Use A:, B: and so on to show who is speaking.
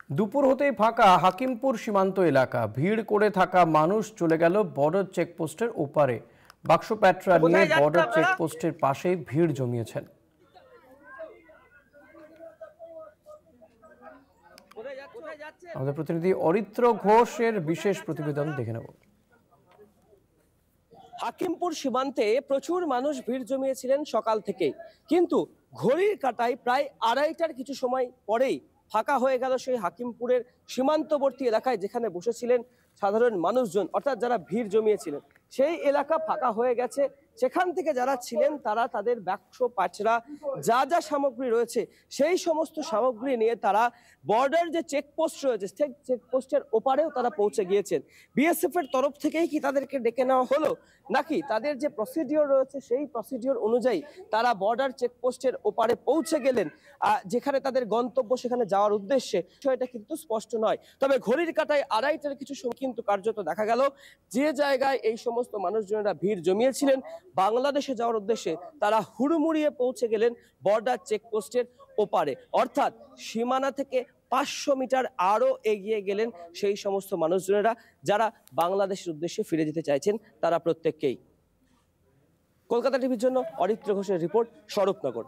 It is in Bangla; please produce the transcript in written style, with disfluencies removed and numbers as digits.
A: দুপুর হতেই ফাঁকা হাকিমপুর সীমান্ত এলাকা, ভিড় করে থাকা মানুষ চলে গেল বর্ডার চেকপোস্টের ওপারে। বাক্স প্যাট্রা নিয়ে বর্ডার চেকপোস্টের পাশেই ভিড় জমিয়েছেন। আমাদের প্রতিনিধি অরিত্র ঘোষের বিশেষ প্রতিবেদন দেখে নেব।
B: হাকিমপুর সীমান্তে প্রচুর মানুষ ভিড় জমিয়েছিলেন সকাল থেকে, কিন্তু ঘড়ির কাঁটায় প্রায় আড়াইটার কিছু সময় পরেই ফাঁকা হয়ে গেল সেই হাকিমপুরের সীমান্তবর্তী এলাকায়, যেখানে বসেছিলেন সাধারণ মানুষজন, অর্থাৎ যারা ভিড় জমিয়েছিলেন। সেই এলাকা ফাঁকা হয়ে গেছে। সেখান থেকে যারা ছিলেন তারা তাদের বাক্স পাচরা যা যা সামগ্রী রয়েছে সেই সমস্ত সামগ্রী নিয়ে তারা বর্ডার যে চেকপোস্ট রয়েছে সেই চেকপোস্টের ওপারেও তারা পৌঁছে গিয়েছেন। বিএসএফ এর তরফ থেকেই কি তাদেরকে ডেকে নেওয়া হলো, নাকি তাদের যে প্রসিডিওর রয়েছে সেই প্রসিডিওর অনুযায়ী তারা বর্ডার চেকপোস্টের ওপারে পৌঁছে গেলেন, যেখানে তাদের গন্তব্য, সেখানে যাওয়ার উদ্দেশ্যে, সেটা কিন্তু স্পষ্ট নয়। তবে ঘড়ির কাঁটায় আড়াইটার কিছু সময় কিন্তু কার্যত দেখা গেল যে জায়গায় এই সমস্ত মানুষজনেরা ভিড় জমিয়েছিলেন বাংলাদেশে যাওয়ার উদ্দেশ্যে, তারা হুড়মুড়িয়ে পৌঁছে গেলেন বর্ডার চেকপোস্টের ওপারে। অর্থাৎ সীমানা থেকে 500 মিটার আরো এগিয়ে গেলেন সেই সমস্ত মানুষজনেরা যারা বাংলাদেশের উদ্দেশ্যে ফিরে যেতে চাইছেন, তারা প্রত্যেককেই। কলকাতা টিভির জন্য অরিত্র ঘোষের রিপোর্ট, স্বরূপনগর।